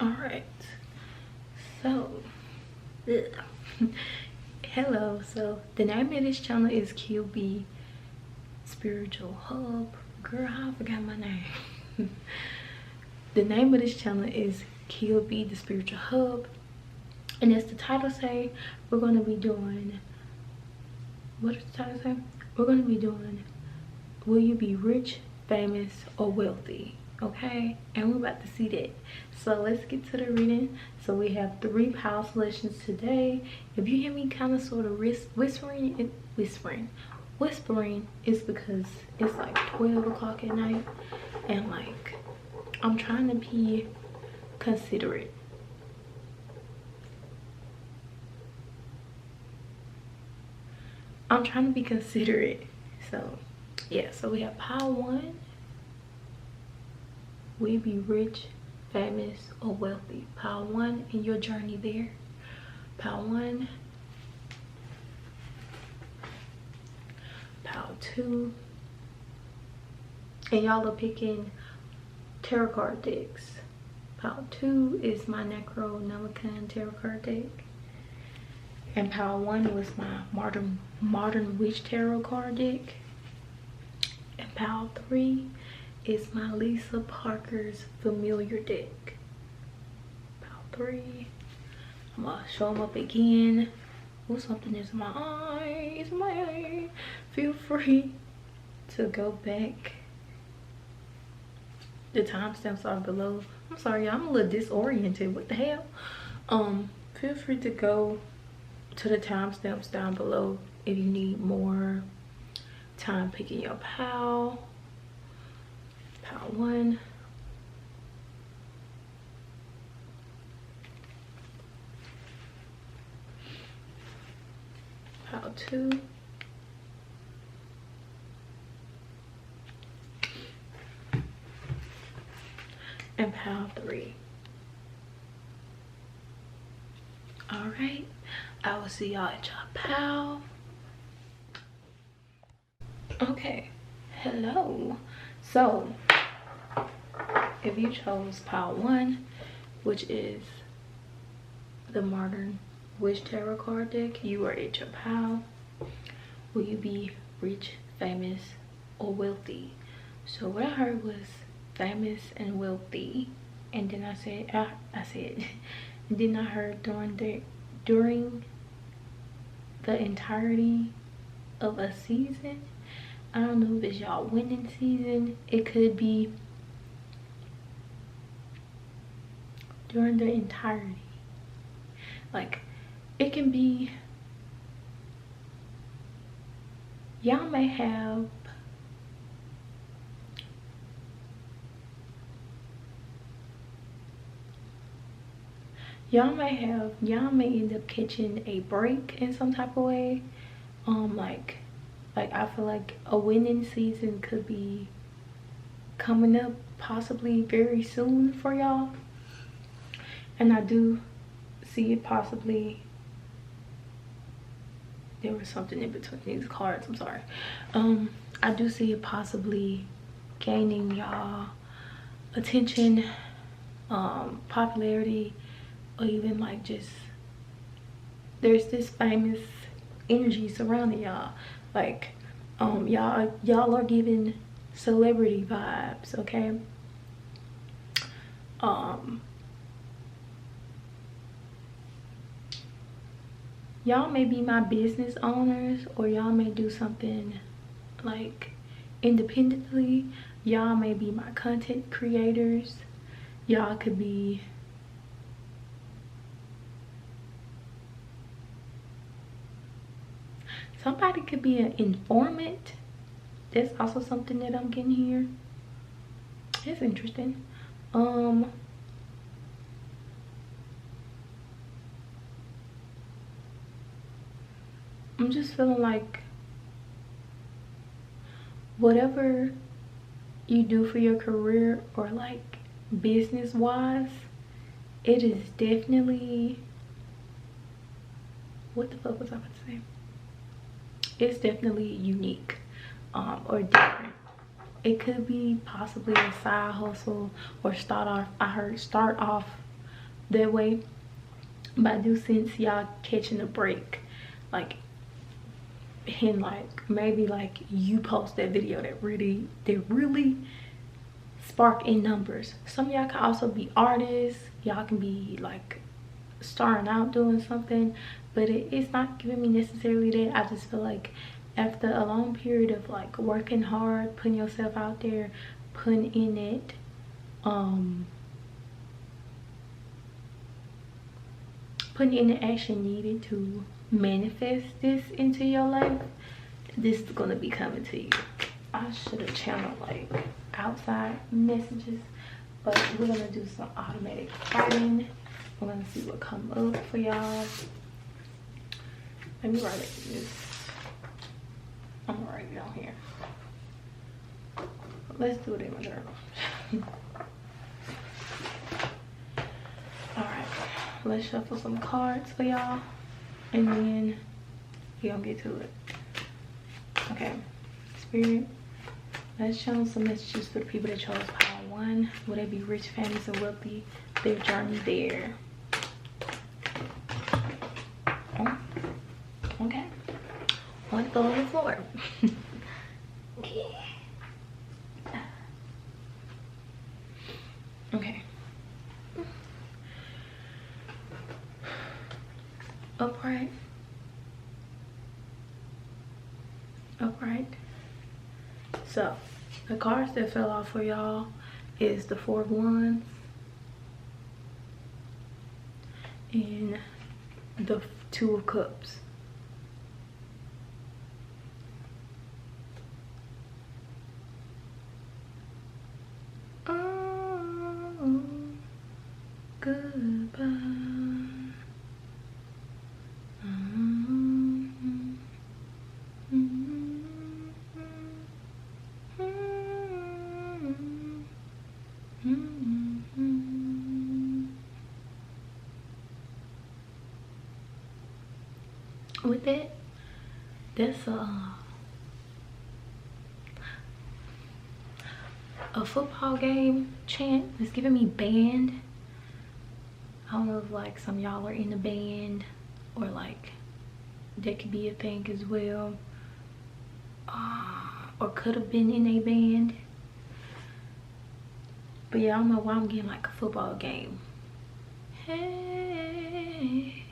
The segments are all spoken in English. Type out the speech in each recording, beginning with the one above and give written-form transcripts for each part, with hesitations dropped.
All right, so hello. So the name of this channel is QB Spiritual Hub. Girl, I forgot my name. The name of this channel is QB the Spiritual Hub, and as the title say, we're going to be doing, what does the title say? We're going to be doing, will you be rich, famous, or wealthy? Okay, and we're about to see that. So let's get to the reading. So we have 3 power selections today. If you hear me kind of sort of whispering, it's because it's like 12 o'clock at night, and like I'm trying to be considerate. So yeah, so we have power 1. Will you be rich, famous, or wealthy? Power 1 in your journey there. Power 1. Power 2. And y'all are picking tarot card decks. Power 2 is my Necronomicon tarot card deck. And power 1 was my modern witch tarot card deck. And power 3 is my Lisa Parker's familiar deck. Power 3. I'm gonna show them up again. Oh, something is in my eye. It's my eye. Feel free to go back. The timestamps are below. I'm sorry, I'm a little disoriented. What the hell? Feel free to go to the timestamps down below if you need more time picking your power. Power 1. Power 2. And power 3. All right, I will see y'all at your power. Okay, hello. So if you chose power 1, which is the modern witch tarot card deck, you are at your power. Will you be rich, famous, or wealthy? So what I heard was famous and wealthy, and then I said and then I heard during the entirety of a season. I don't know if it's y'all winning season. It could be during the entirety. Like, it can be, y'all may have y'all may end up catching a break in some type of way. Like I feel like a winning season could be coming up possibly very soon for y'all, and I do see it possibly. There was something in between these cards, I'm sorry. I do see it possibly gaining y'all attention, popularity, or even like just there's this famous energy surrounding y'all. Like y'all are giving celebrity vibes, okay? Y'all may be my business owners, or y'all may do something like independently. Y'all may be my content creators. Y'all could be somebody, could be an informant. That's also something that I'm getting here. It's interesting. I'm just feeling like whatever you do for your career, or like business wise, it is definitely, what the fuck was I about to say? It's definitely unique, or different. It could be possibly a side hustle, or start off that way. But I do sense y'all catching a break, like, and like maybe like you post that video that really spark in numbers. Some of y'all can also be artists, y'all can be like starting out doing something, but it's not giving me necessarily that. I just feel like after a long period of like working hard, putting yourself out there, putting in it, putting in the action needed to manifest this into your life, this is gonna be coming to you. I should have channeled like outside messages, but we're gonna do some automatic writing. We're gonna see what come up for y'all. Let me write it. I'm gonna write it down here. Let's do it in my journal. All right, let's shuffle some cards for y'all, and then we're gonna get to it. Okay, Spirit, let's channel some messages for the people that chose pile 1. Will they be rich, famous, and wealthy? Their journey there. Oh, okay. One go on the floor. Okay. Upright. Upright. So the cards that fell off for y'all is the 4 of Wands and the 2 of Cups. Oh, goodbye. With that, that's a football game chant. It's giving me band. I don't know if like some of y'all are in the band, or like that could be a thing as well, or could have been in a band. But yeah, I don't know why I'm getting like a football game. Hey,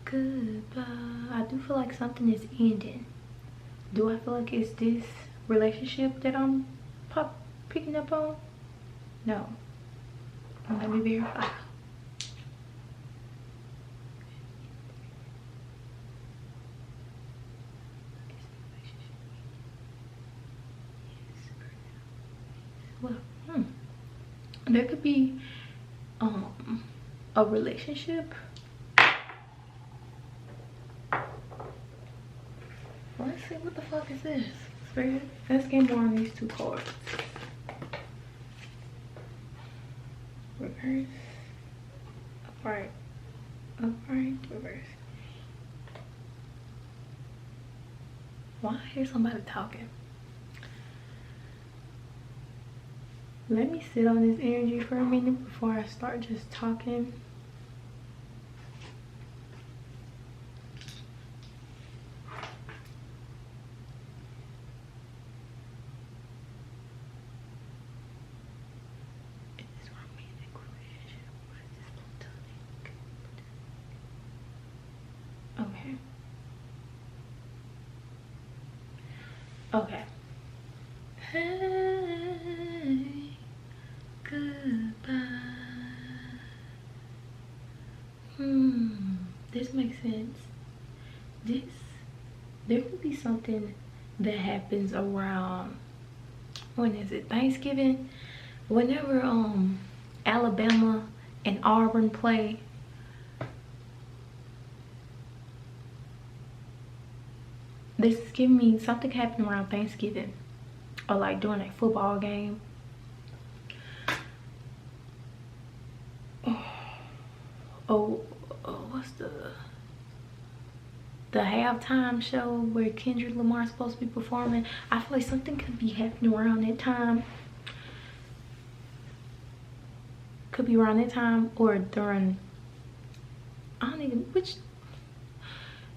goodbye. I do feel like something is ending. Do I feel like it's this relationship that I'm picking up on? No. Let me verify. Well, there could be a relationship. Let's see, what the fuck is this? Spirit, let's get more on these 2 cards. Reverse, upright, upright, reverse. Why I hear somebody talking? Let me sit on this energy for a minute before I start just talking. Okay. Okay. Hey, goodbye. This makes sense. There could be something that happens around, when is it, Thanksgiving? Whenever Alabama and Auburn play, this is giving me something happening around Thanksgiving, or like during a football game. What's the halftime show where Kendrick Lamar is supposed to be performing? I feel like something could be happening around that time. could be around that time or during, I don't even, which,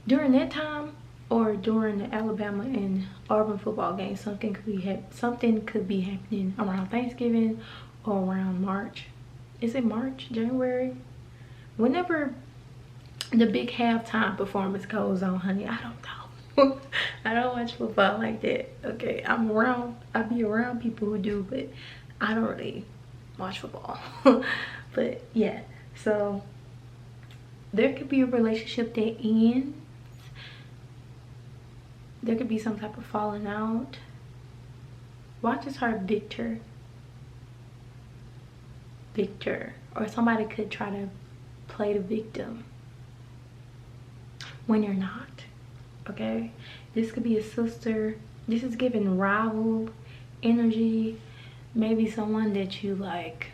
during that time or during the Alabama and Auburn football game. Something could be happening around Thanksgiving or around March. Is it March, January? Whenever the big halftime performance goes on, honey. I don't know. I don't watch football like that. Okay, I be around people who do, but I don't really watch football. But yeah, so there could be a relationship that ends. There could be some type of falling out. Watch this heart, Victor. Or somebody could try to play the victim when you're not. Okay, this could be a sister. This is giving rival energy. Maybe someone that you like.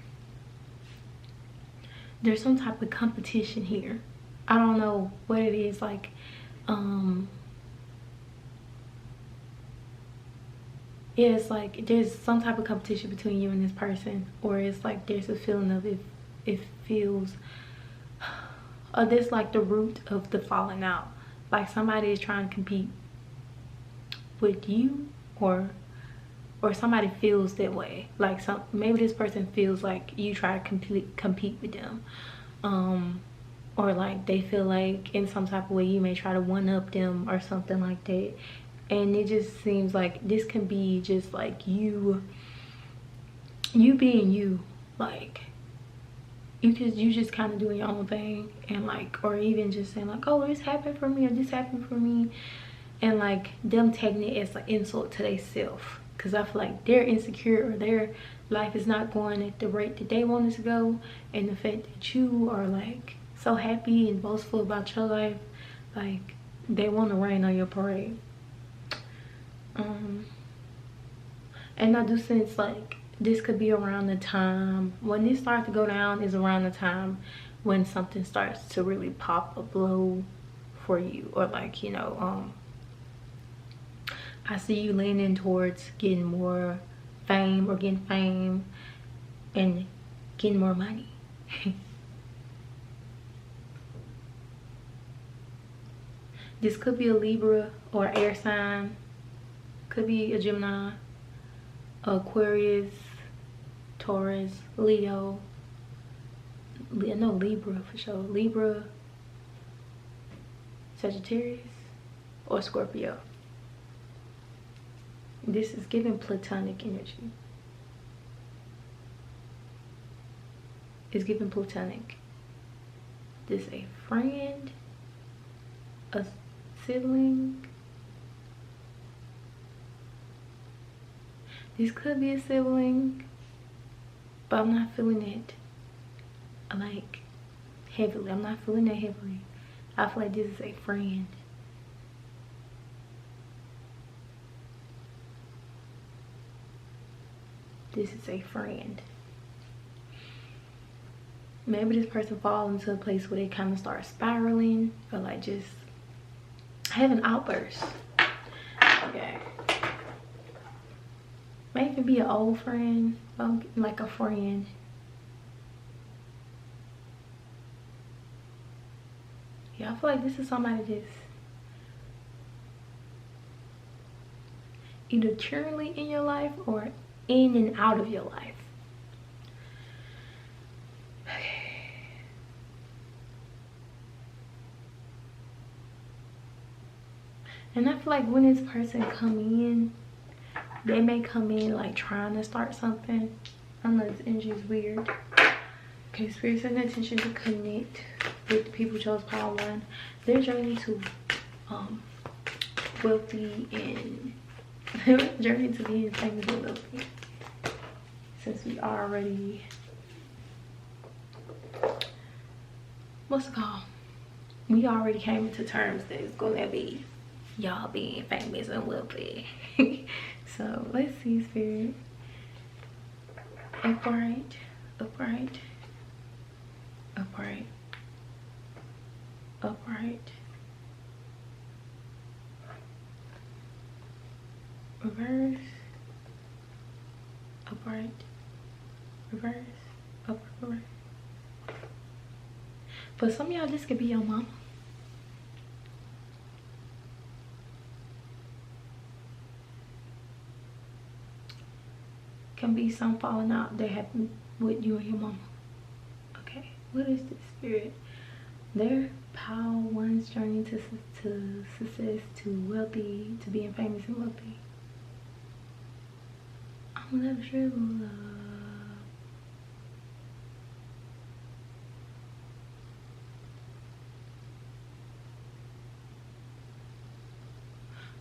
There's some type of competition here. I don't know what it is. Like it's like there's some type of competition between you and this person, or it's like there's a feeling of it feels, or this like the root of the falling out. Like somebody is trying to compete with you, or somebody feels that way. Like maybe this person feels like you try to compete with them, or like they feel like in some type of way you may try to one up them or something like that. And it just seems like this can be just like you being you, like you just kind of doing your own thing, and like, or even just saying like, oh, this happened for me, or this happened for me, and like them taking it as an insult to themselves, because I feel like they're insecure, or their life is not going at the rate that they want it to go, and the fact that you are like so happy and boastful about your life, like they want to rain on your parade. And I do sense like this could be around the time when this starts to go down, is around the time when something starts to really pop a blow for you, or like, you know, I see you leaning towards getting more fame, or getting fame and getting more money. This could be a Libra or air sign, could be a Gemini, Aquarius, Taurus, Leo. No, Libra for sure. Libra, Sagittarius, or Scorpio. This is giving platonic energy. It's giving platonic. This is a friend, a sibling. This could be a sibling, but I'm not feeling it like heavily. I'm not feeling that heavily. I feel like this is a friend. This is a friend. Maybe this person falls into a place where they kind of start spiraling, or like just having outbursts. Okay. Maybe be an old friend, like a friend. Yeah, I feel like this is somebody that's either currently in your life or in and out of your life. And I feel like when this person come in, they may come in like trying to start something. I know this energy is weird. Okay, Spirit sends attention to connect with the people who chose Power 1. Their journey to wealthy and journey to being famous and wealthy. Since we already, what's it called? We already came into terms that it's gonna be y'all being famous and wealthy. So let's see, Spirit. Upright, upright, upright, upright, reverse, upright, reverse, upright, reverse. For some of y'all, this could be your mama. Can be some falling out that happened with you and your mama. Okay, what is this, spirit? Their power, one's journey to success, to wealthy, to being famous and wealthy. I'm gonna dribble love.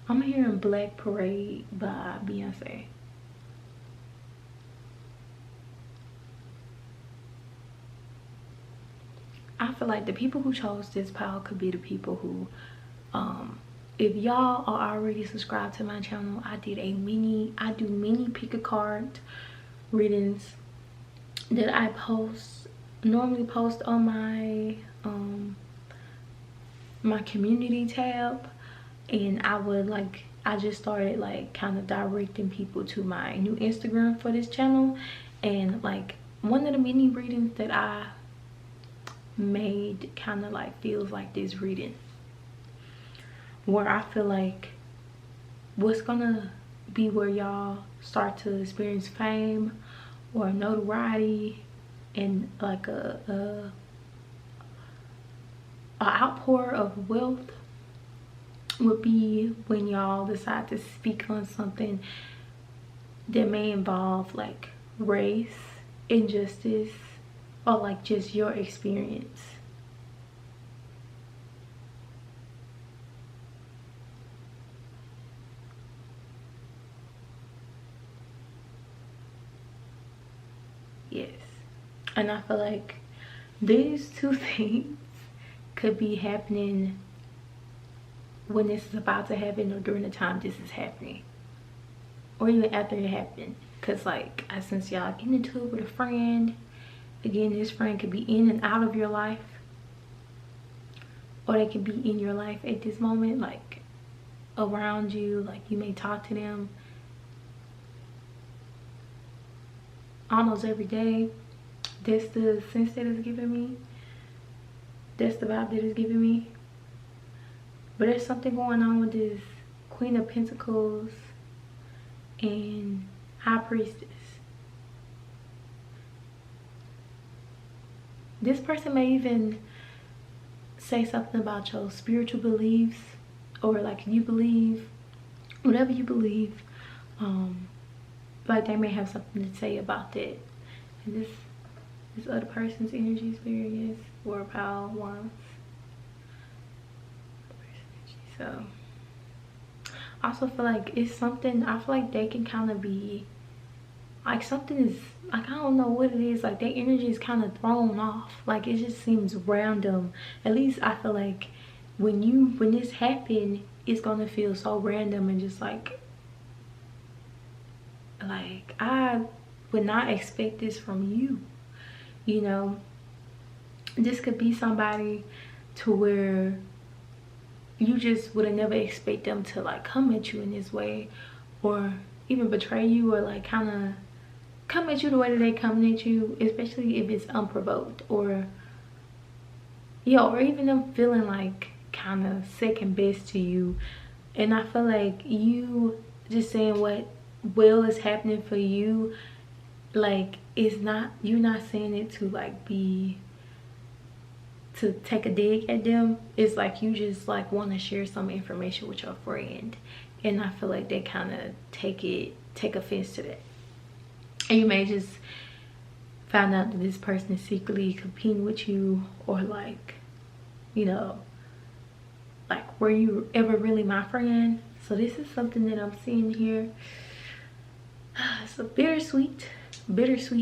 I'm hearing Black Parade by Beyonce. I feel like the people who chose this pile could be the people who, if y'all are already subscribed to my channel, I do mini pick a card readings that I normally post on my my community tab. And I just started like kind of directing people to my new Instagram for this channel. And like one of the mini readings that I made kind of like feels like this reading, where I feel like what's gonna be where y'all start to experience fame or notoriety and like a outpour of wealth would be when y'all decide to speak on something that may involve like race, injustice, or like just your experience. Yes, and I feel like these two things could be happening when this is about to happen, or during the time this is happening, or even after it happened. Because like I sense y'all getting into it with a friend. Again, this friend could be in and out of your life, or they could be in your life at this moment, like around you, like you may talk to them almost every day. That's the sense that it's giving me. That's the vibe that it's giving me. But there's something going on with this Queen of Pentacles and High Priestess. This person may even say something about your spiritual beliefs, or like you believe, whatever you believe, like they may have something to say about that. And this other person's energy is very, yes, War of Power, Wands. So I also feel like it's something, I feel like they can kind of be like, something is like, I don't know what it is, like their energy is kind of thrown off. Like it just seems random. At least I feel like when this happened, it's gonna feel so random and just like I would not expect this from you. You know, this could be somebody to where you just would have never expect them to like come at you in this way, or even betray you, or like kind of come at you the way that they come at you, especially if it's unprovoked, or yeah, or even them feeling like kind of second best to you. And I feel like you just saying what will is happening for you, like it's not, you're not saying it to like be to take a dig at them. It's like you just like want to share some information with your friend, and I feel like they kind of take offense to that. And you may just find out that this person is secretly competing with you, or like, you know, like, were you ever really my friend? So this is something that I'm seeing here. It's a bittersweet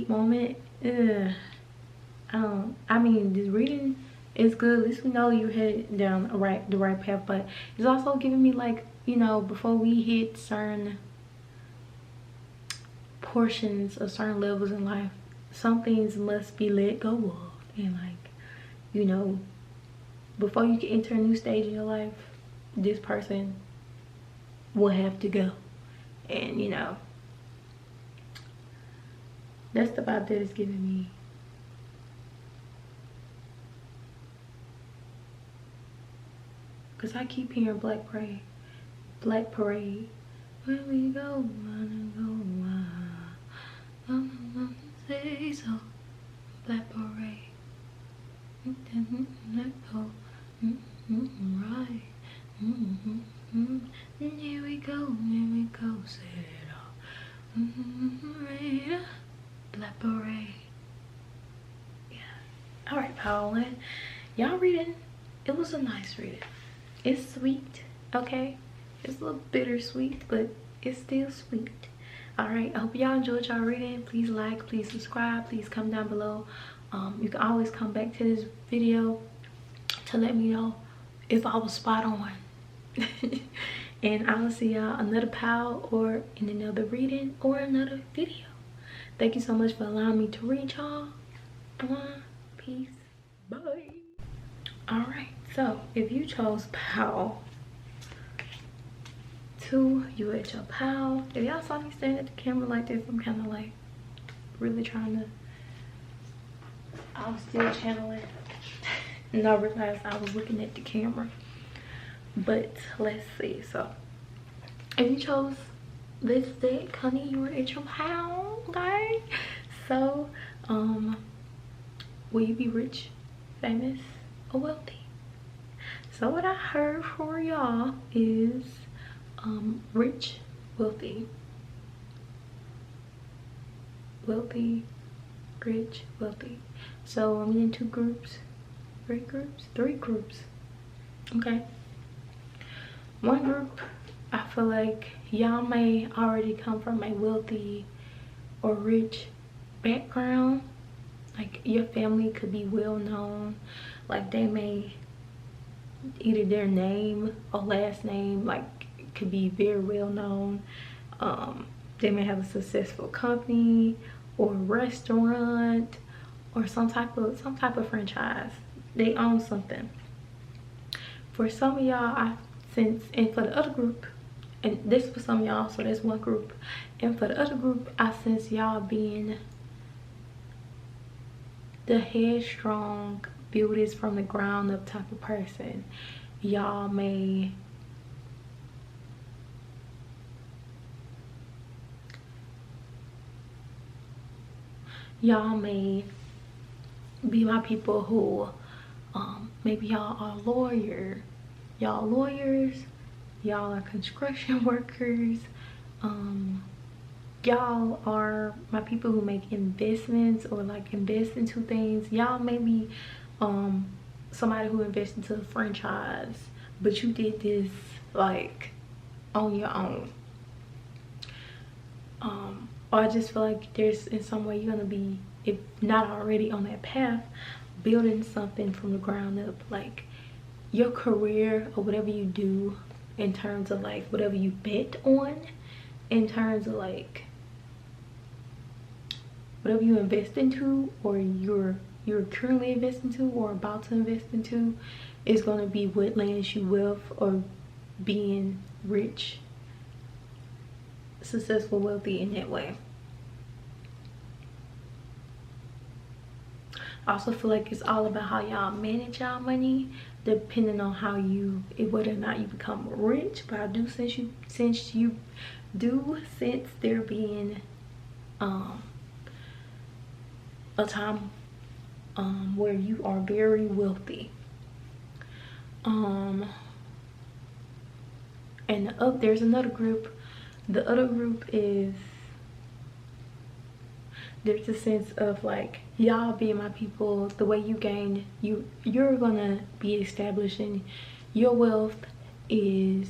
moment. I mean, this reading is good. At least we know you're headed down the right path, but it's also giving me like, you know, before we hit certain portions of certain levels in life, some things must be let go of. And like, you know, before you can enter a new stage in your life, this person will have to go. And you know, that's the vibe that it's giving me. because I keep hearing Black Parade. Black Parade. Where we go, wanna go, I'm say so. Black Parade. Let go. Right. Here we go, set it off. Black Parade. Yeah. Alright, Power One. Y'all reading? It was a nice reading. It's sweet, okay? It's a little bittersweet, but it's still sweet. Alright, I hope y'all enjoyed y'all reading. Please like, please subscribe, please comment down below. You can always come back to this video to let me know if I was spot on. And I will see y'all another pal or in another reading or another video. Thank you so much for allowing me to read y'all. Peace. Bye. Alright, so if you chose pal 2, you at your pal. If y'all saw me staring at the camera like this, I'm kind of like really trying to, I was still channeling and I realized I was looking at the camera. But let's see. So if you chose this deck, honey, you were at your pal, okay? So will you be rich, famous, or wealthy? So what I heard for y'all is rich, wealthy, rich, wealthy. So I'm in 2 groups, 3 groups. Okay. One group, I feel like y'all may already come from a wealthy or rich background. Like your family could be well known. Like they may, either their name or last name like could be very well known. They may have a successful company or restaurant or some type of franchise. They own something. For some of y'all, I sense, and for the other group, and this for some of y'all, so that's one group, and for the other group, I sense y'all being the headstrong, build this from the ground up type of person. Y'all may be my people who maybe y'all are lawyers, y'all are construction workers, y'all are my people who make investments or like invest into things. Y'all may be somebody who invests into a franchise, but you did this like on your own. Or I just feel like there's in some way you're gonna be, if not already on that path, building something from the ground up. Like your career or whatever you do in terms of like whatever you bet on, in terms of like whatever you invest into or you're currently investing into or about to invest into, is going to be what lands you wealth or being rich, successful, wealthy in that way. I also feel like it's all about how y'all manage y'all money, depending on how you, whether or not you become rich. But I do sense there being a time where you are very wealthy. And there's another group. The other group is, there's a sense of like y'all being my people. The way you gain, you're gonna be establishing your wealth is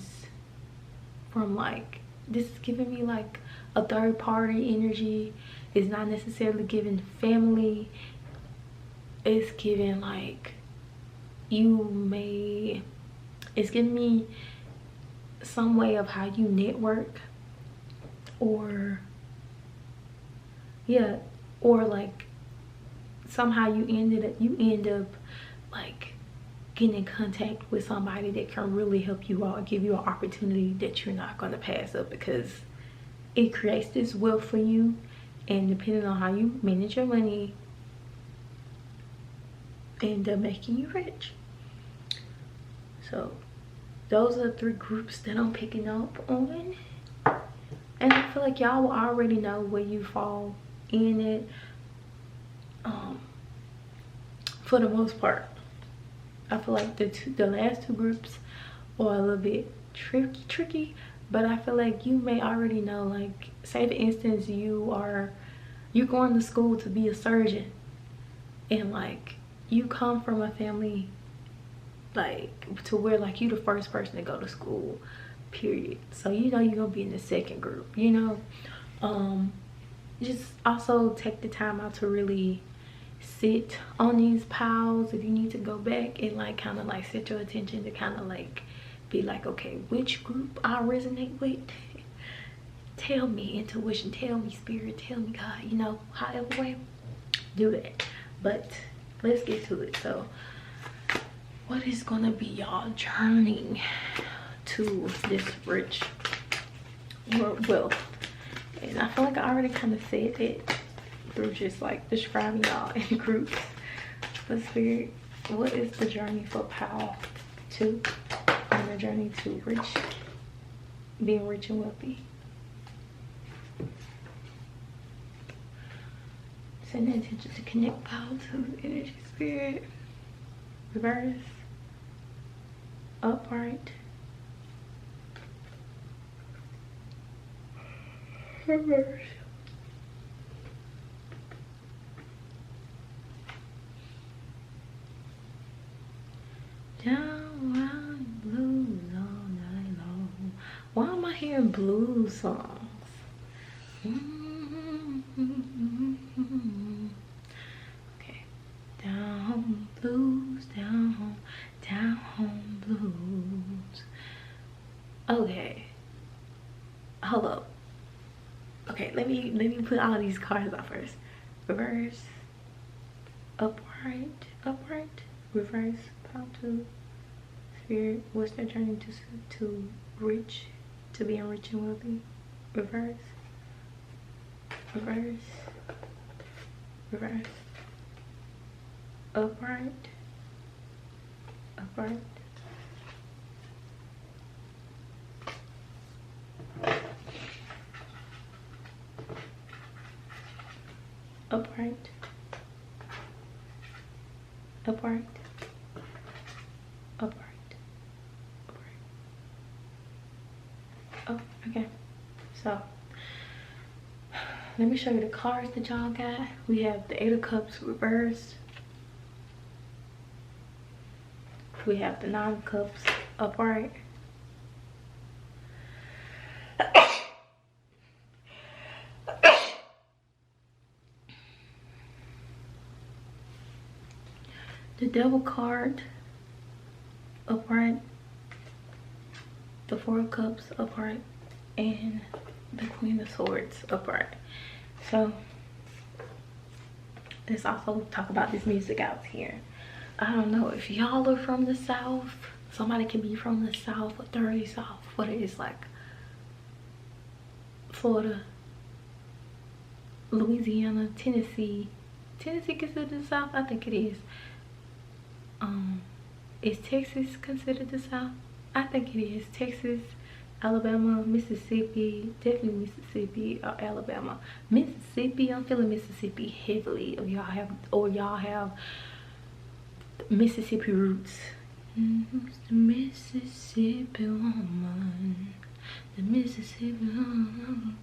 from like, this is giving me like a third party energy. It's not necessarily giving family. It's giving like it's giving me some way of how you network, or yeah, or like somehow you end up like getting in contact with somebody that can really help you out, give you an opportunity that you're not going to pass up, because it creates this wealth for you. And depending on how you manage your money, end up making you rich. So those are the 3 groups that I'm picking up on. And I feel like y'all will already know where you fall in it, for the most part. I feel like the last 2 groups are a little bit tricky, but I feel like you may already know, like, say for instance you're going to school to be a surgeon, and like you come from a family like to where like you the first person to go to school, period. So you know you're gonna be in the second group, you know. Just also take the time out to really sit on these piles if you need to go back and like kind of like set your attention to kind of like be like, okay, which group I resonate with. Tell me, intuition, tell me, spirit, tell me, God, you know, however way, do that. But let's get to it. So what is gonna be y'all journey to this rich wealth? And I feel like I already kind of said it through just like describing y'all in groups. But spirit, what is the journey for Pal 2 on the journey to being rich and wealthy? Send attention to connect Pal 2 energy, spirit. Reverse, upright, reverse. Down round blues all night long. Why am I hearing blues songs? Okay. Down home blues, down home blues. Okay. Hold up. Okay, let me put all these cards out first. Reverse, upright, reverse, Pal 2, spirit, what's their journey to being rich and wealthy? Reverse, upright, upright, upright, oh, okay. So let me show you the cards that y'all got. We have the 8 of Cups reversed. We have the 9 of Cups upright. The Devil card upright. The 4 of Cups upright. And the Queen of Swords upright. So let's also talk about this music out here. I don't know if y'all are from the South. Somebody can be from the South or thoroughly South, whether it's like Florida, Louisiana, Tennessee. Tennessee considered the South? I think it is. Is Texas considered the South? I think it is. Texas, Alabama, Mississippi, definitely Mississippi or Alabama. Mississippi, I'm feeling Mississippi heavily. Or y'all have Mississippi roots. The Mississippi woman, the Mississippi woman.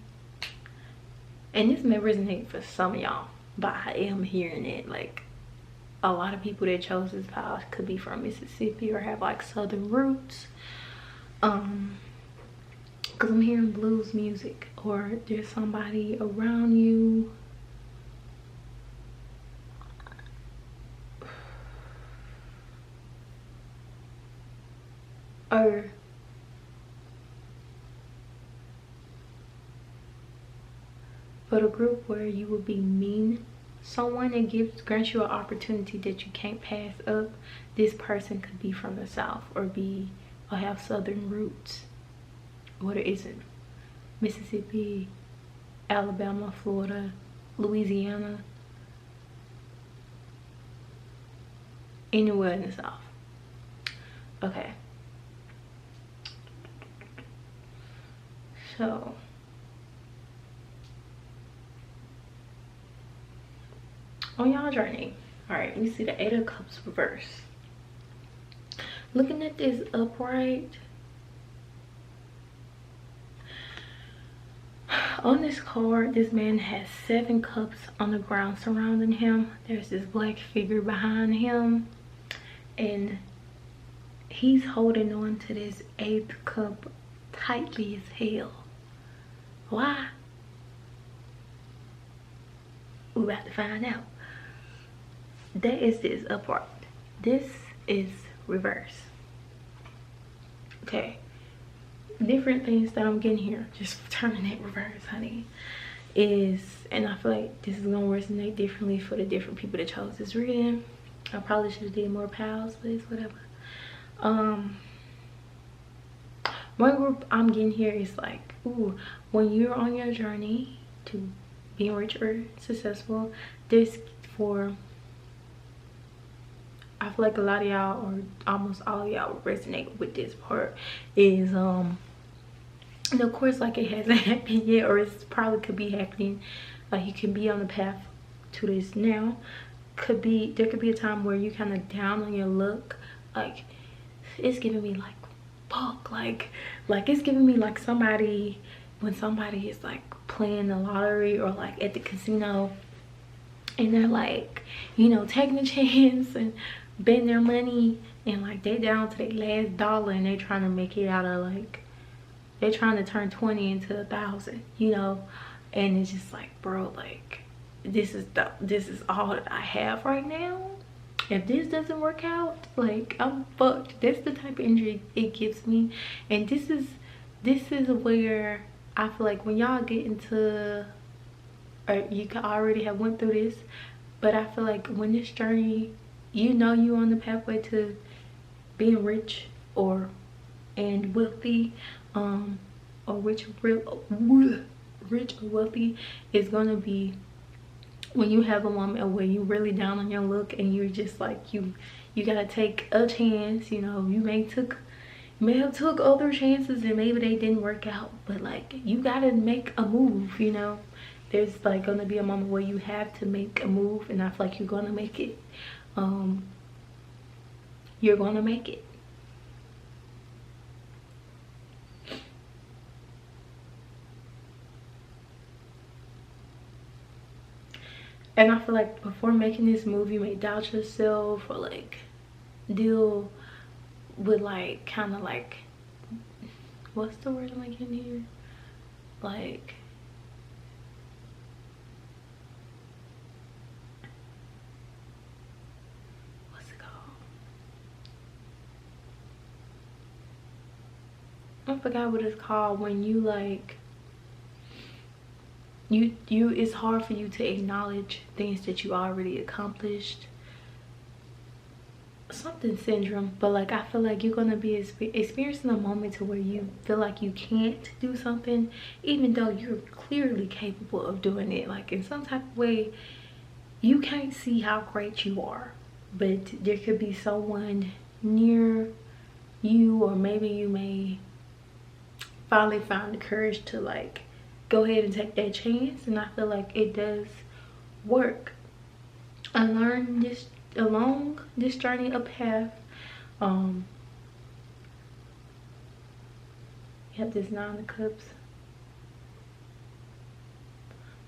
And this may resonate for some of y'all, but I am hearing it like a lot of people that chose this pile could be from Mississippi or have like southern roots. Because I'm hearing blues music, or there's somebody around you or for the group where you will be mean someone and grants you an opportunity that you can't pass up. This person could be from the South or have southern roots, or there isn't. Mississippi, Alabama, Florida, Louisiana, anywhere in the South. Okay, So on y'all journey, all right, we see the 8 of Cups reverse. Looking at this upright, on this card, this man has 7 cups on the ground surrounding him. There's this black figure behind him, and he's holding on to this 8th cup tightly as hell. Why? We're about to find out. That is this upright. This is reverse. Okay. Different things that I'm getting here, just turning it reverse, honey, is, and I feel like this is gonna resonate differently for the different people that chose this reading. I probably should have did more pals, but it's whatever. One group I'm getting here is like, ooh, when you're on your journey to being rich or successful, this for, I feel like a lot of y'all, or almost all of y'all, resonate with this part, is and of course, like, it hasn't happened yet, or it's probably could be happening. Like, you can be on the path to this now. There could be a time where you kind of down on your luck. Like, it's giving me like, fuck, like it's giving me like somebody, when somebody is like playing the lottery or like at the casino, and they're like, you know, taking a chance and betting their money, and like they down to their last dollar, and they trying to make it out of, like, they're trying to turn 20 into 1,000, you know. And it's just like, bro, like, this is all that I have right now. If this doesn't work out, like, I'm fucked. That's the type of injury it gives me. And this is where I feel like when y'all get into, or you could already have went through this, but I feel like when this journey, you know, you on the pathway to being rich and wealthy, or rich or wealthy, is gonna be when you have a moment where you really down on your luck, and you're just like, you gotta take a chance. You know, you may have took other chances and maybe they didn't work out, but like, you gotta make a move, you know. There's like gonna be a moment where you have to make a move, and I feel like you're gonna make it. You're gonna make it. And I feel like before making this move, you may doubt yourself, or like deal with like kind of like, what's the word I'm getting here? Like, what's it called? I forgot what it's called when you like, it's hard for you to acknowledge things that you already accomplished, something syndrome. But like, I feel like you're gonna be experiencing a moment to where you feel like you can't do something, even though you're clearly capable of doing it. Like, in some type of way, you can't see how great you are, but there could be someone near you, or maybe you may finally find the courage to like go ahead and take that chance. And I feel like it does work. I learned this along this journey of path. You have this 9 of Cups.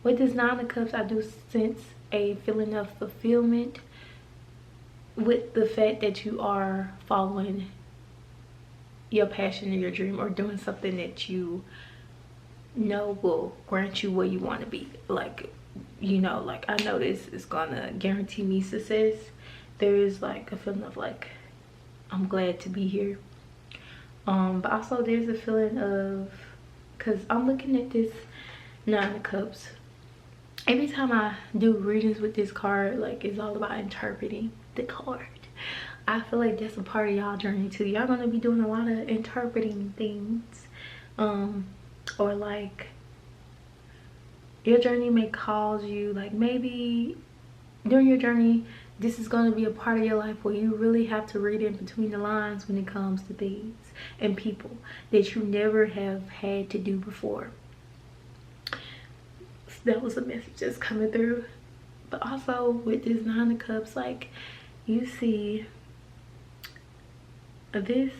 With this 9 of Cups, I do sense a feeling of fulfillment with the fact that you are following your passion or your dream, or doing something that you know will grant you where you want to be. Like, you know, like, I know this is gonna guarantee me success. There is like a feeling of like, I'm glad to be here. But also there's a feeling of, because I'm looking at this 9 of Cups. Every time I do readings with this card, like, it's all about interpreting the card. I feel like that's a part of y'all journey too. Y'all gonna be doing a lot of interpreting things, or like, your journey may cause you, like, maybe during your journey this is going to be a part of your life where you really have to read in between the lines when it comes to things and people that you never have had to do before. So that was a message that's coming through. But also with this Nine of Cups, like, you see this,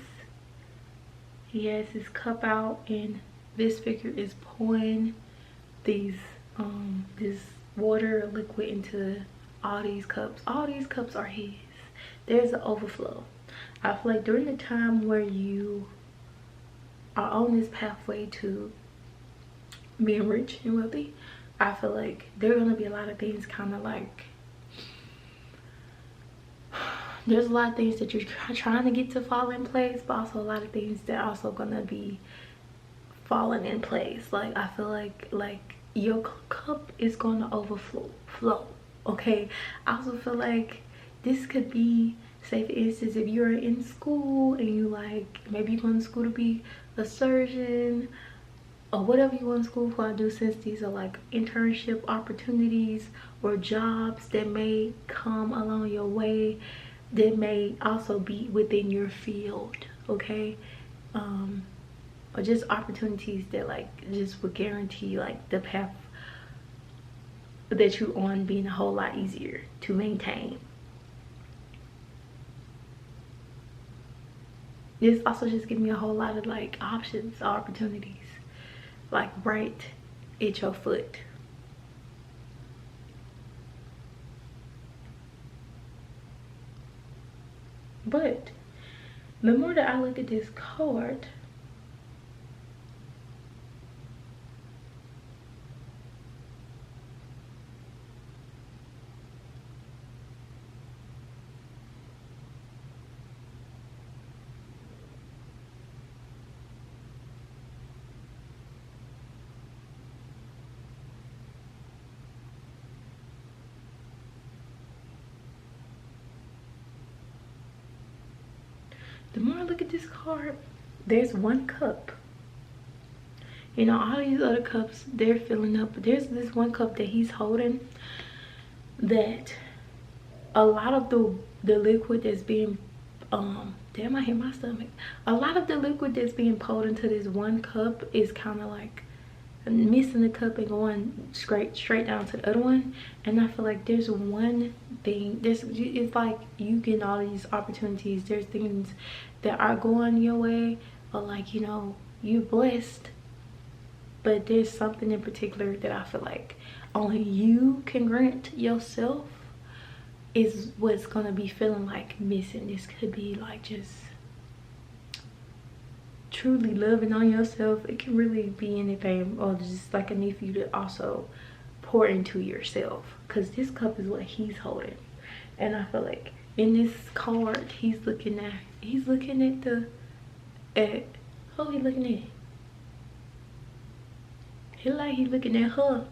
he has his cup out, and this figure is pouring these this water or liquid into all these cups. All these cups are his. There's an overflow. I feel like during the time where you are on this pathway to being rich and wealthy, I feel like there are gonna be a lot of things kind of like, there's a lot of things that you're trying to get to fall in place, but also a lot of things that are also gonna be falling in place. Like, I feel like your cup is gonna overflow. Okay, I also feel like this could be, say for instance, if you're in school and you like, maybe you're going to school to be a surgeon or whatever you want to school for. I do sense these are like internship opportunities or jobs that may come along your way that may also be within your field, okay? Or just opportunities that like just would guarantee like the path that you're on being a whole lot easier to maintain. This also just gives me a whole lot of like options, opportunities, like right at your foot. But the more that I look at this card, there's one cup. You know, all these other cups, they're filling up, but there's this one cup that he's holding that a lot of the liquid that's being damn, I hit my stomach. A lot of the liquid that's being poured into this one cup is kind of like missing the cup and going straight down to the other one. And I feel like there's one thing, it's like you getting all these opportunities, there's things that are going your way, or like, you know, you're blessed, but there's something in particular that I feel like only you can grant yourself is what's gonna be feeling like missing. This could be like just truly loving on yourself. It can really be anything, or just like a need for you to also pour into yourself, because this cup is what he's holding. And I feel like in this card he's looking at who he looking at? He looking at her.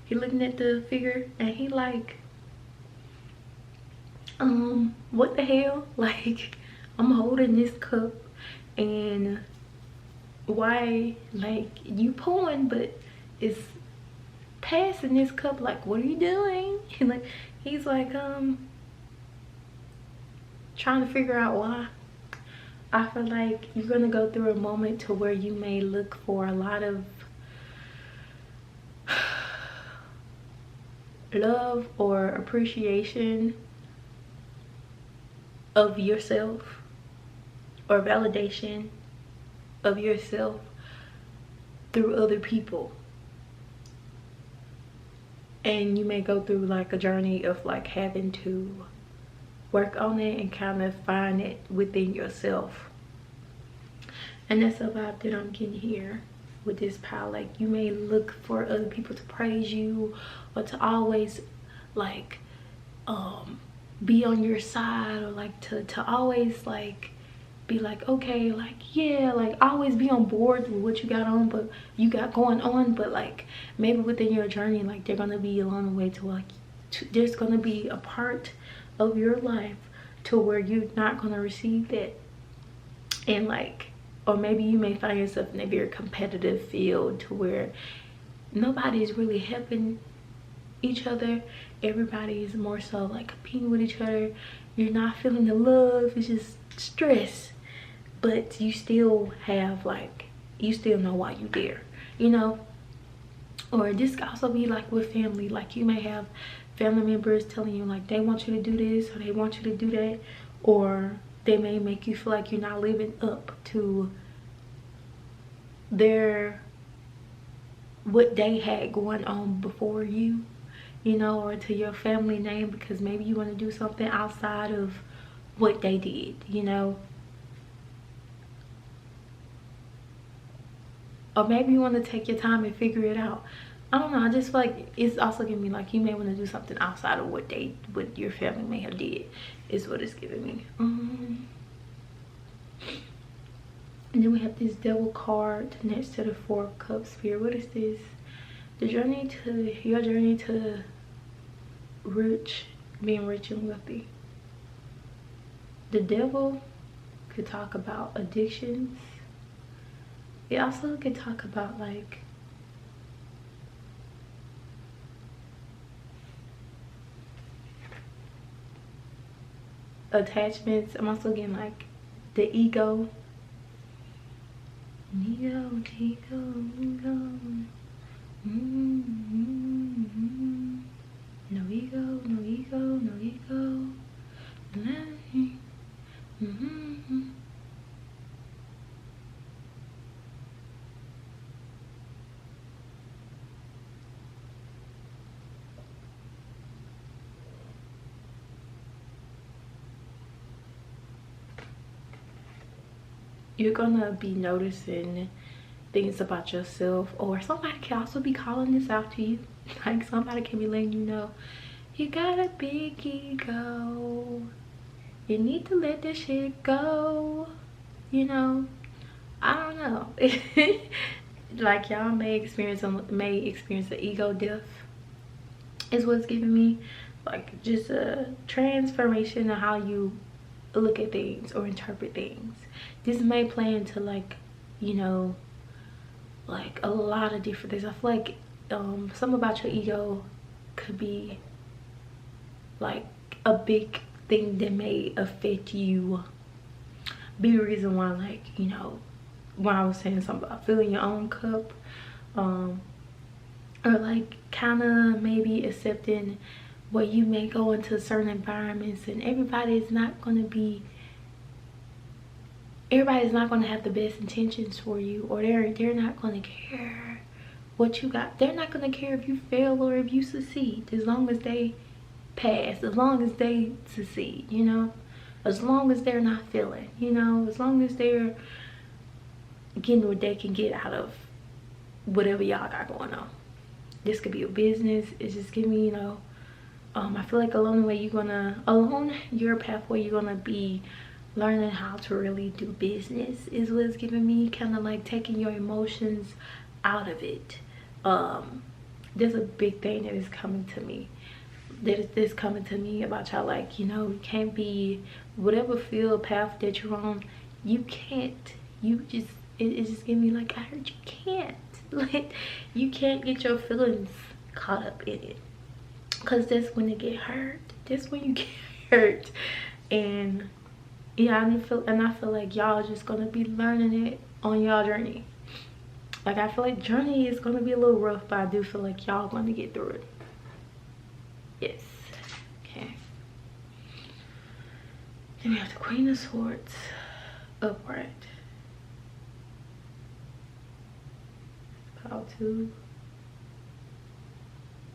He looking at the figure and he like, what the hell? Like, I'm holding this cup and why, like, you pouring but it's passing this cup, like, what are you doing? And like, he's like trying to figure out why. I feel like you're gonna go through a moment to where you may look for a lot of love or appreciation of yourself, or validation of yourself through other people. And you may go through like a journey of like having to work on it and kind of find it within yourself. And that's a vibe that I'm getting here with this pile. Like, you may look for other people to praise you, or to always like be on your side, or like to always like be like, okay, like, yeah, like always be on board with what you got on, but you got going on. But like, maybe within your journey, like, they're gonna be along the way to like there's gonna be a part of your life to where you're not gonna receive that. And like, or maybe you may find yourself in a very competitive field to where nobody's really helping each other, everybody is more so like competing with each other. You're not feeling the love, it's just stress. But you still have like, you still know why you're there, you know. Or this could also be like with family. Like you may have family members telling you like they want you to do this or they want you to do that, or they may make you feel like you're not living up to their, what they had going on before you, you know, or to your family name, because maybe you want to do something outside of what they did, you know. Or maybe you want to take your time and figure it out. I don't know, I just feel like it's also giving me like you may want to do something outside of what your family may have did, is what it's giving me. And then we have this Devil card next to the Four of Cups here. What is this? Your journey to being rich and wealthy. The Devil could talk about addictions. It also could talk about like attachments. I'm also getting like the ego. Ego. No ego. You're gonna be noticing things about yourself, or somebody can also be calling this out to you. Like somebody can be letting you know, you got a big ego, you need to let this shit go, you know. I don't know. Like y'all may experience an ego death, is what's giving me. Like just a transformation of how you look at things or interpret things. This may play into like, you know, like a lot of different things. I feel like something about your ego could be like a big thing that may affect you, be the reason why, like, you know, when I was saying something about filling your own cup, or like kind of maybe accepting where you may go into certain environments and everybody's not going to have the best intentions for you, or they're not going to care what you got. They're not going to care if you fail or if you succeed, as long as they pass, as long as they succeed, you know, as long as they're not failing, you know, as long as they're getting what they can get out of whatever y'all got going on. This could be a business. It's just giving me, you know, I feel like along your pathway, you're gonna be learning how to really do business, is what it's giving me. Kind of like taking your emotions out of it. There's a big thing that is coming to me. That's coming to me about y'all. Like, you know, you can't be whatever field path that you're on. You can't. It's just giving me like, I heard you can't. Like, you can't get your feelings caught up in it, because that's when it get hurt. That's when you get hurt. And yeah, I feel like y'all just gonna be learning it on y'all journey. Like, I feel like journey is gonna be a little rough, but I do feel like y'all gonna get through it. Yes. Okay. Then we have the Queen of Swords upright. Pile 2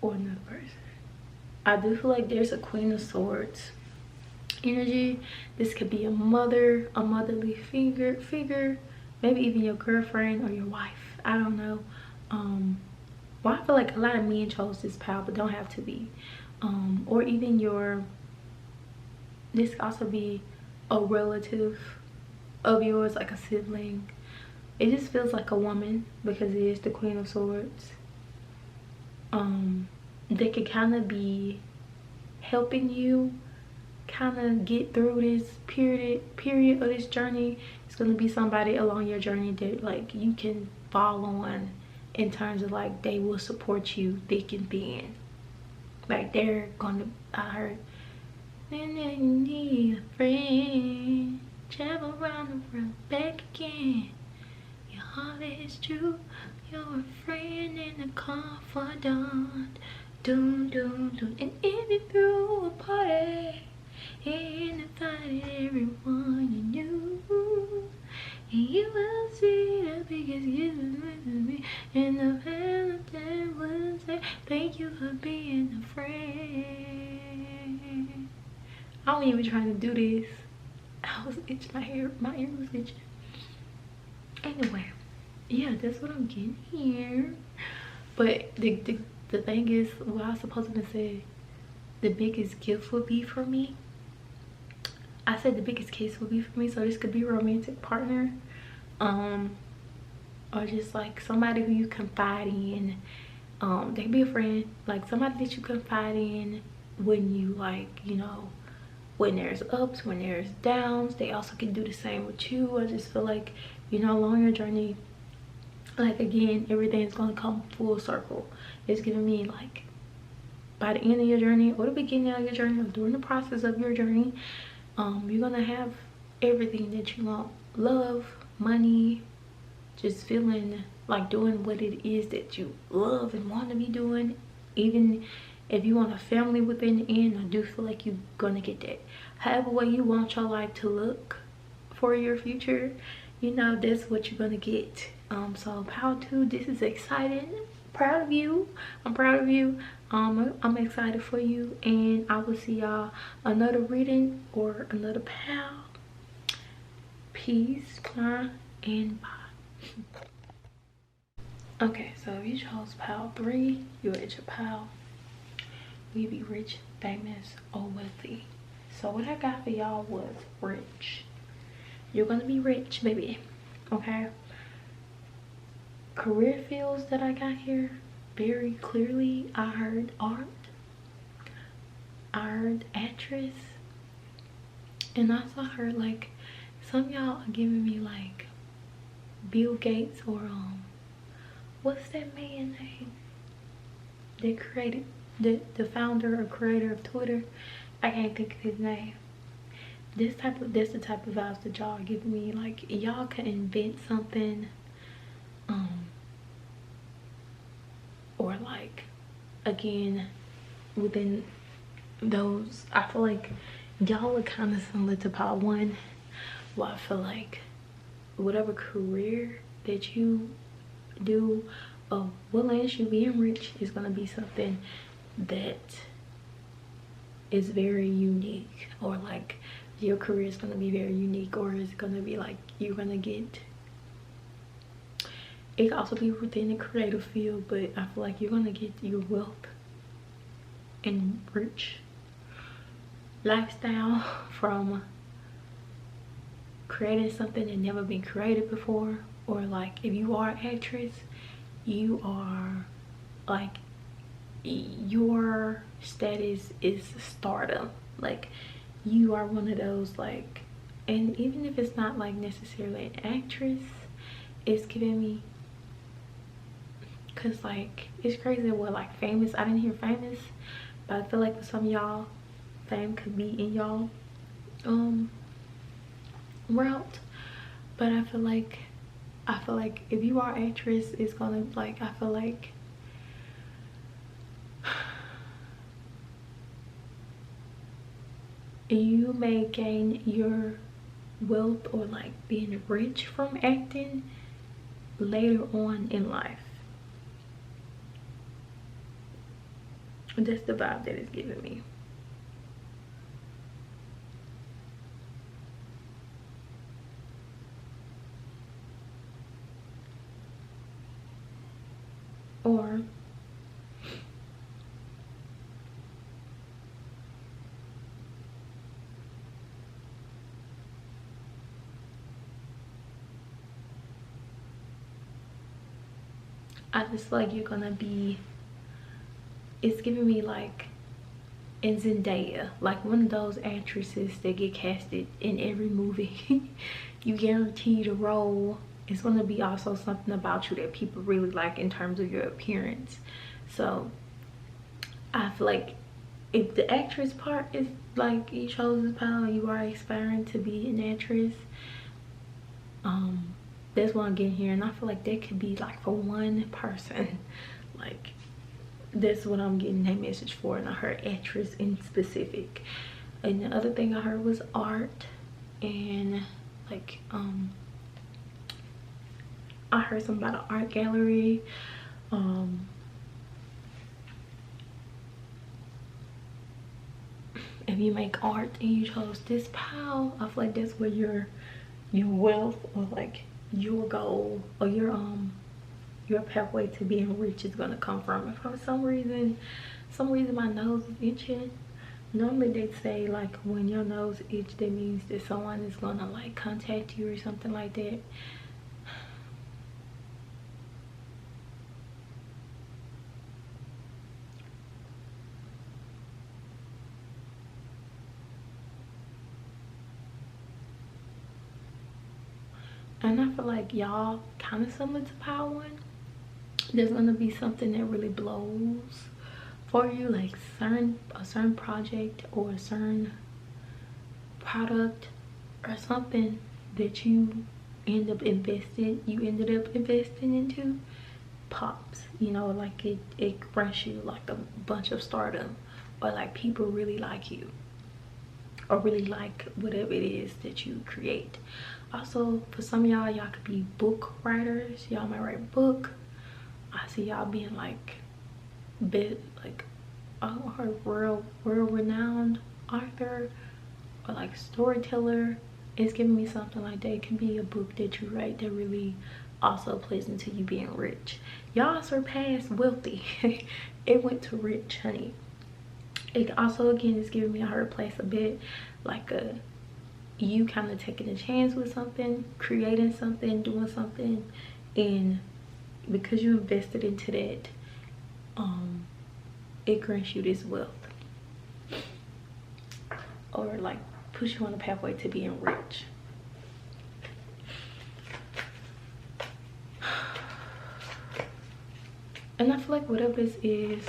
or another person. I do feel like there's a Queen of Swords energy. This could be a motherly figure, maybe even your girlfriend or your wife. I don't know. Well, I feel like a lot of men chose this pile, but don't have to be. Or even this could also be a relative of yours, like a sibling. It just feels like a woman because it is the Queen of Swords. They could kind of be helping you kind of get through this period of this journey. It's going to be somebody along your journey that like you can fall on, in terms of like they will support you thick and thin. Like they're gonna, I heard, and then you need a friend, travel around the world back again. Your heart is true, you're a friend and a confidant. Doom, doom, doom. And if you threw a party and invited everyone you knew, and you will see the biggest gift with me, and the Valentine will say thank you for being a friend. I wasn't even trying to do this. I was itching, my ear was itching. Anyway, yeah, that's what I'm getting here. But the thing is, what I was supposed to say, the biggest gift would be for me. I said the biggest case would be for me, so this could be a romantic partner, or just like somebody who you confide in. They could be a friend, like somebody that you confide in when you, like, you know, when there's ups, when there's downs. They also can do the same with you. I just feel like, you know, along your journey, like, again, everything's gonna come full circle. It's giving me like by the end of your journey or the beginning of your journey or during the process of your journey, you're gonna have everything that you want. Love, money, just feeling like doing what it is that you love and want to be doing. Even if you want a family within the end, I do feel like you're gonna get that. However way you want your life to look for your future, you know, that's what you're gonna get. So power to, this is exciting. Proud of you. I'm proud of you. I'm excited for you, and I will see y'all another reading or another pal. Peace, and bye. Okay, so if you chose pile 3, you're at your pile. We be rich, famous, or wealthy. So what I got for y'all was rich. You're gonna be rich, baby. Okay. Career fields that I got here, very clearly I heard art, I heard actress, and also heard like some y'all are giving me like Bill Gates or what's that man name that created the founder or creator of Twitter? I can't think of his name. That's the type of vibes that y'all are giving me. Like y'all can invent something, or like, again, within those, I feel like y'all are kind of similar to part 1. Well, I feel like whatever career that you do, what lands you being rich, is gonna be something that is very unique, or like your career is gonna be very unique, or it's gonna be like you're gonna get. It can also be within the creative field, but I feel like you're gonna get your wealth and rich lifestyle from creating something that never been created before. Or like if you are an actress, you are like, your status is stardom. Like you are one of those, like, and even if it's not like necessarily an actress, it's giving me, because like it's crazy what like famous, I didn't hear famous, but I feel like for some of y'all, fame could be in y'all route. But I feel like if you are actress, it's gonna, like, I feel like you may gain your wealth or like being rich from acting later on in life. That's the vibe that it's giving me. Or I just feel like you're gonna be, it's giving me like in Zendaya, like one of those actresses that get casted in every movie. You guaranteed a role. It's gonna be also something about you that people really like in terms of your appearance. So I feel like if the actress part is like you chose this pile, you are aspiring to be an actress, that's what I'm getting here. And I feel like that could be like for one person. Like that's what I'm getting that message for. And I heard actress in specific. And the other thing I heard was art. And like I heard something about an art gallery. If you make art and you chose this pile, I feel like that's where your wealth, or like your goal, or your pathway to being rich is gonna come from. If for some reason my nose is itching, normally they say like when your nose itch, that means that someone is gonna like contact you or something like that. And I feel like y'all kind of similar to Power One. There's gonna be something that really blows for you, like a certain project or a certain product or something that you ended up investing into pops, you know, like it grants you like a bunch of stardom, or like people really like you or really like whatever it is that you create. Also, for some of y'all could be book writers. Y'all might write a book. I see y'all being like a world renowned author or like storyteller. It's giving me something like that. It can be a book that you write that really also plays into you being rich. Y'all surpassed wealthy. It went to rich, honey. It also again is giving me a hard place a bit, like you kind of taking a chance with something, creating something, doing something, and because you invested into that, it grants you this wealth, or like push you on the pathway to being rich. And I feel like whatever this is,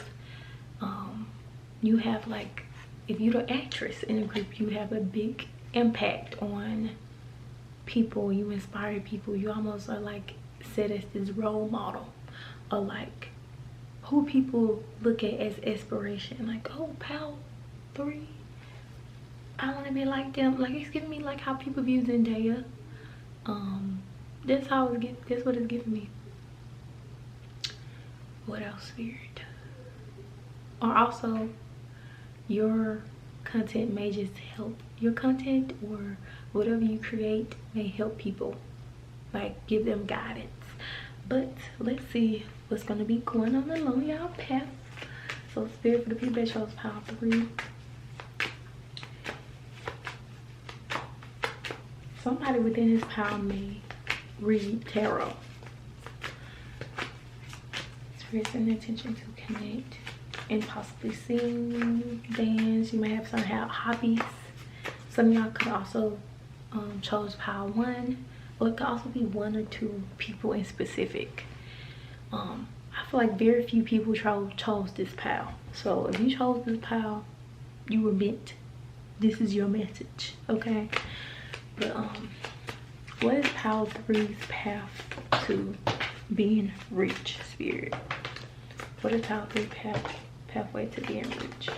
you have like, if you're the actress in a group, you have a big impact on people. You inspire people. You almost are like set as this role model, or like who people look at as inspiration. Like, oh, Pal 3, I want to be like them. Like, it's giving me like how people view Zendaya. That's how that's what it's giving me. What else, Spirit? Or also, your content may just help. Your content or whatever you create may help people, like give them guidance. But let's see what's gonna be going on along y'all path. So Spirit, for the people that chose Pile 3, somebody within this pile may read tarot. Spirit's an intention to connect and possibly sing, dance. You may have some hobbies. Some of y'all could also chose Pile 1, or it could also be 1 or 2 people in specific. I feel like very few people chose this pile. So if you chose this pile, you were meant. This is your message, okay? But what is Pile 3's path to being rich, Spirit? What is Pile 3 pathway to being rich?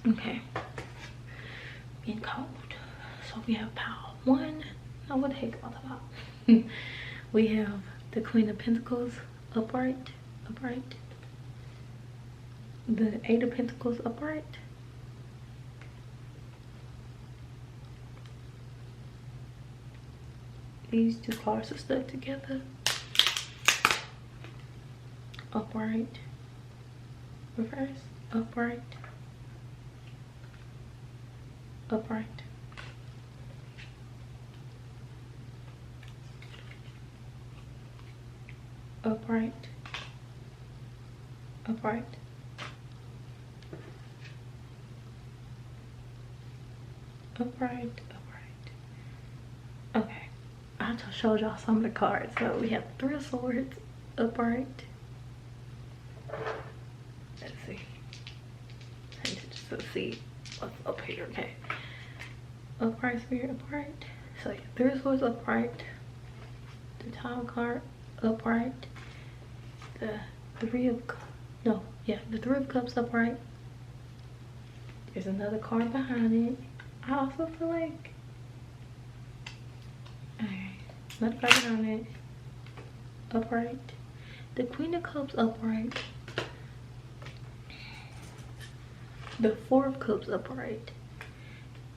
Okay, being cold. So we have Pile 1. Now what the heck am I talking about? We have the Queen of Pentacles upright. The 8 of Pentacles upright. These two cards are stuck together. Upright. Reverse. Upright. Upright. Upright. Upright. Upright. Okay, I just showed y'all some of the cards. So we have 3 of Swords, upright. Let's see. I need to just see what's up here. Okay. Upright, spirit, upright. So yeah, Three of Swords upright. The Tower card upright. The Three of Cups upright. There's another card behind it. I also feel like another card behind it. Upright. The Queen of Cups upright. The Four of Cups upright.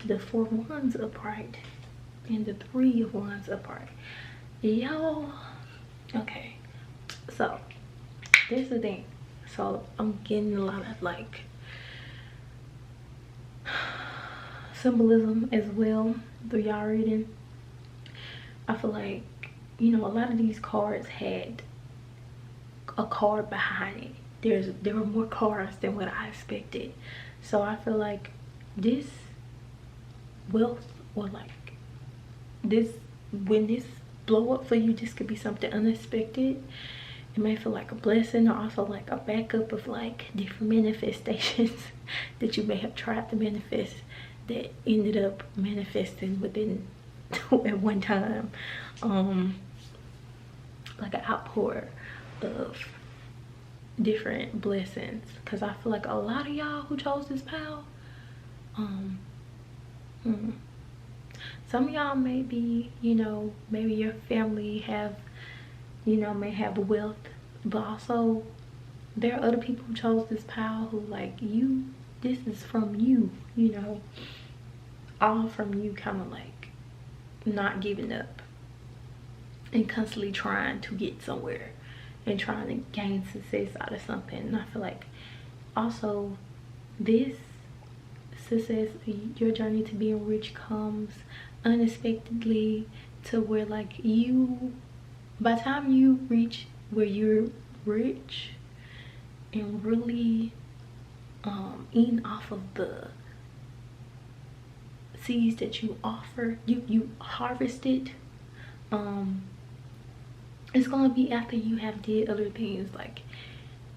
The Four of Wands upright. And the Three of Wands upright. Y'all, okay, so this is the thing. So I'm getting a lot of like symbolism as well through y'all reading. I feel like, you know, a lot of these cards had a card behind it. There were more cards than what I expected. So I feel like this wealth, or like this, when this blow up for you, this could be something unexpected. It may feel like a blessing, or also like a backup of like different manifestations that you may have tried to manifest that ended up manifesting within at one time. Like an outpour of different blessings, because I feel like a lot of y'all who chose this pile, some of y'all may be, you know, maybe your family have, you know, may have wealth, but also there are other people who chose this pile who like, you, this is from you, you know, all from you, kind of like not giving up and constantly trying to get somewhere and trying to gain success out of something. And I feel like also this success, your journey to being rich, comes unexpectedly, to where like you, by the time you reach where you're rich and really eating off of the seeds that you offer, you harvested, it's gonna be after you have did other things. Like,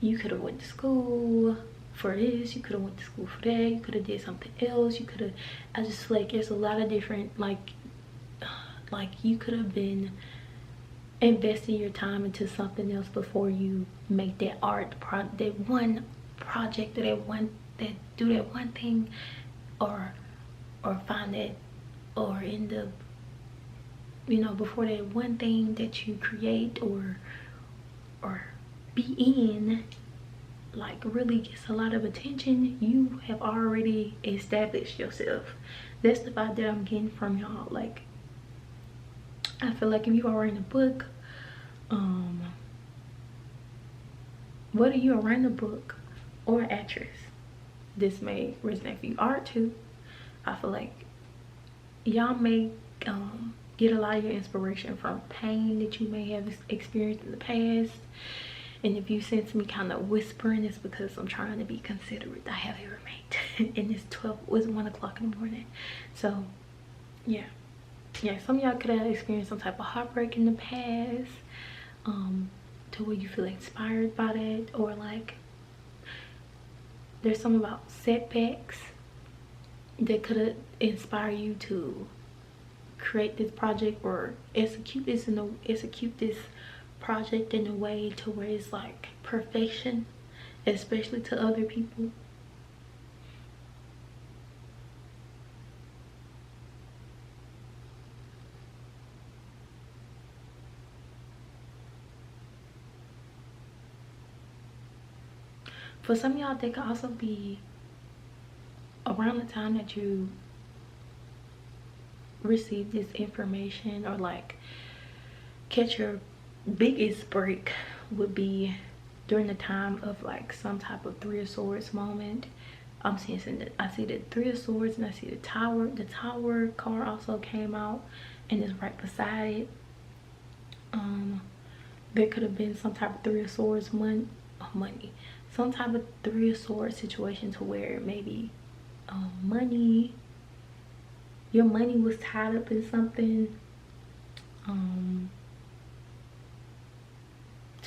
you could have went to school for this, you could have went to school for that, you could have did something else, you could have, I just feel like there's a lot of different, like you could have been investing your time into something else before you make that art that one project, or do that one thing, or find that, or end up, you know, before that one thing that you create or be in, like, really gets a lot of attention, you have already established yourself. That's the vibe that I'm getting from y'all. Like, I feel like if you are writing a book, whether you are writing a book or an actress, this may resonate for you. Art too. I feel like y'all may get a lot of your inspiration from pain that you may have experienced in the past. And if you sense me kind of whispering, it's because I'm trying to be considerate. I have a roommate and it's 1 o'clock in the morning. So yeah, some of y'all could have experienced some type of heartbreak in the past, to where you feel inspired by that, or like there's something about setbacks that could inspire you to create this project, or execute this project in a way to where it's like perfection, especially to other people. For some of y'all, they could also be around the time that you receive this information, or like catch your biggest break, would be during the time of like some type of Three of Swords moment. I'm seeing that I see the Three of Swords, and I see the Tower. The Tower card also came out and is right beside it. There could have been some type of Three of Swords money, some type of Three of Swords situation, to where maybe money, your money was tied up in something,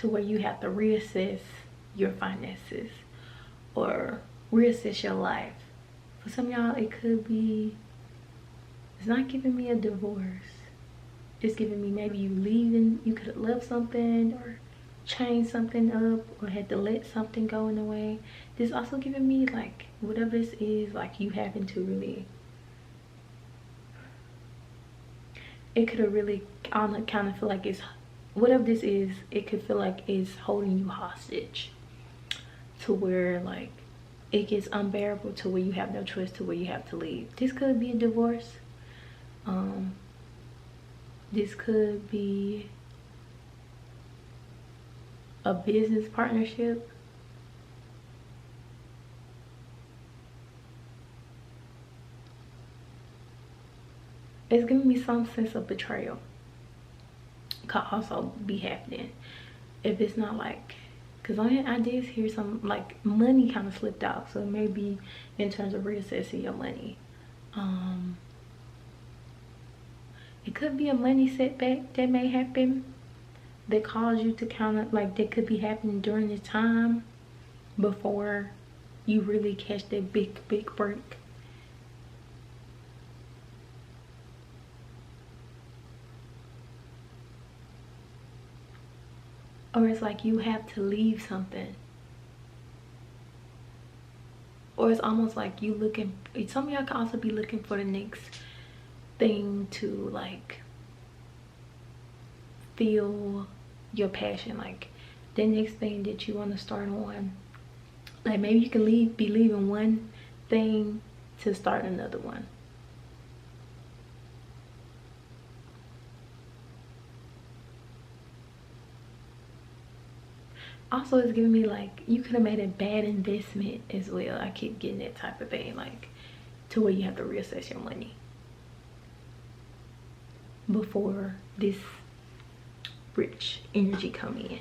to where you have to reassess your finances or reassess your life. For some of y'all, it could be, it's not giving me a divorce. It's giving me maybe you leaving, you could have left something or changed something up or had to let something go in a way. This also giving me like whatever this is, like you having to really, it could have really, I don't know, kind of feel like it's, whatever this is, it could feel like it's holding you hostage to where like it gets unbearable to where you have no choice, to where you have to leave. This could be a divorce. This could be a business partnership. It's giving me some sense of betrayal. Could also be happening if it's not like, because I did hear some like money kind of slipped out, so maybe in terms of reassessing your money. It could be a money setback that may happen that cause you to kind of like, that could be happening during this time before you really catch that big break. Or it's like you have to leave something. Or it's almost like you looking, some of y'all can also be looking for the next thing to like feel your passion, like the next thing that you want to start on. Like maybe you can be leaving one thing to start another one. Also, it's giving me like you could have made a bad investment as well. I keep getting that type of thing, like to where you have to reassess your money before this rich energy come in.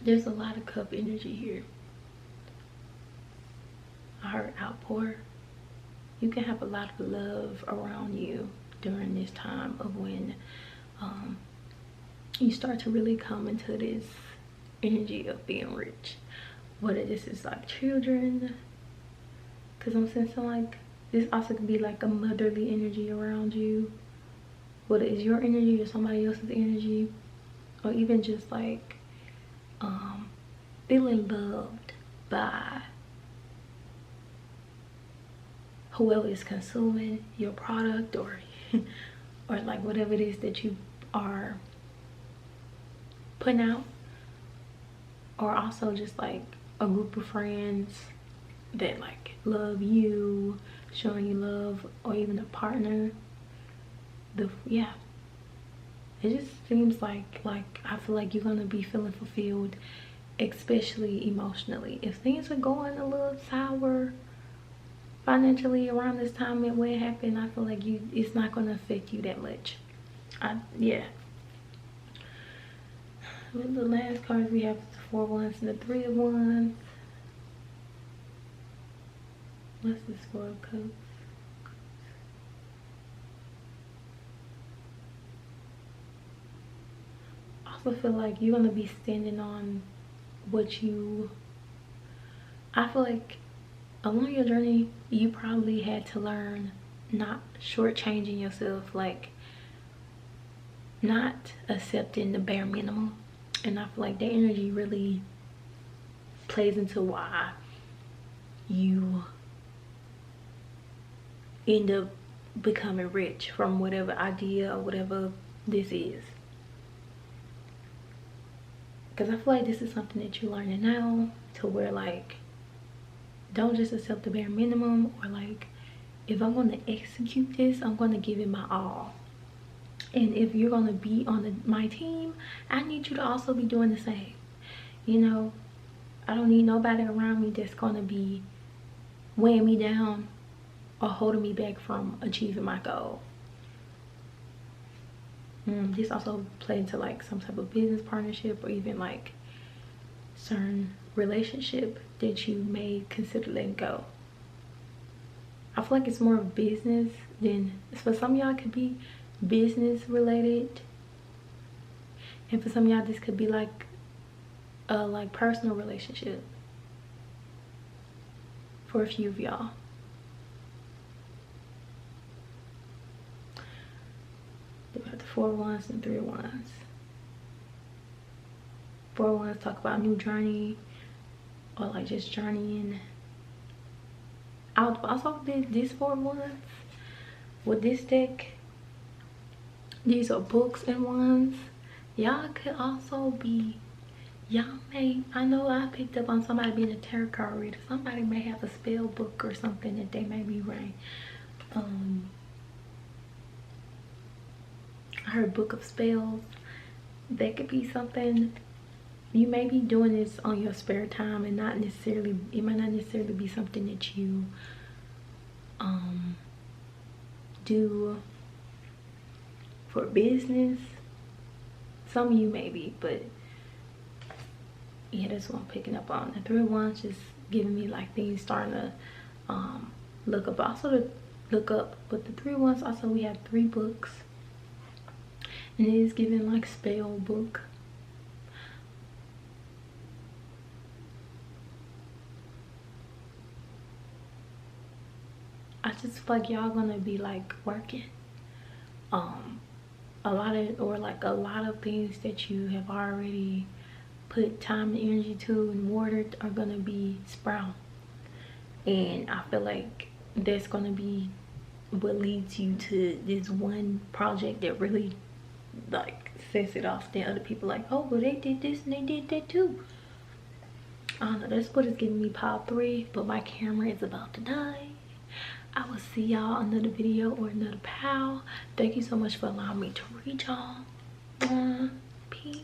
There's a lot of cup energy here. I heard outpour. You can have a lot of love around you during this time of when you start to really come into this energy of being rich. Whether this is like children, because I'm sensing like this also could be like a motherly energy around you. Whether it's your energy or somebody else's energy, or even just like feeling loved by whoever is consuming your product, or or like whatever it is that you are putting out. Or also just like a group of friends that like love you, showing you love, or even a partner. Yeah, it just seems like I feel like you're gonna be feeling fulfilled, especially emotionally. If things are going a little sour financially around this time and when it happened, I feel like it's not gonna affect you that much. Yeah. With the last cards we have the 4 of Wands and the 3 of Wands. What's this 4 of Cups? I also feel like you're gonna be standing on what you, I feel like along your journey you probably had to learn not shortchanging yourself, like not accepting the bare minimum. And I feel like that energy really plays into why you end up becoming rich from whatever idea or whatever this is. Because I feel like this is something that you're learning now, to where like don't just accept the bare minimum, or like if I'm going to execute this, I'm going to give it my all. And if you're going to be on my team, I need you to also be doing the same. You know, I don't need nobody around me that's going to be weighing me down or holding me back from achieving my goal. This also play into like some type of business partnership, or even like certain relationship that you may consider letting go. I feel like it's more of business than, for some of y'all it could be business related, and for some of y'all this could be like a like personal relationship for a few of y'all. We got the 4 of Wands and 3 of Wands. 4 of Wands talk about new journey, or like just journeying. I also did this 4 of Wands with this deck. These are books and wands. Y'all could also be, y'all may, I know I picked up on somebody being a tarot card reader. Somebody may have a spell book or something that they may be reading. I heard book of spells. That could be something you may be doing this on your spare time, and not necessarily, it might not necessarily be something that you do for business. Some of you maybe, but yeah, that's what I'm picking up on. The 3 of Wands just giving me like things starting to look up, also to look up. But the 3 of Wands, also we have 3 books, and it is giving like spell book. I just feel like y'all gonna be like working a lot of things that you have already put time and energy to and watered are gonna be sprout. And I feel like that's gonna be what leads you to this one project that really like sets it off. Then other people like, oh well, they did this and they did that too. I don't know, that's what is giving me pile 3, but my camera is about to die. I will see y'all another video or another pal. Thank you so much for allowing me to read y'all. Peace.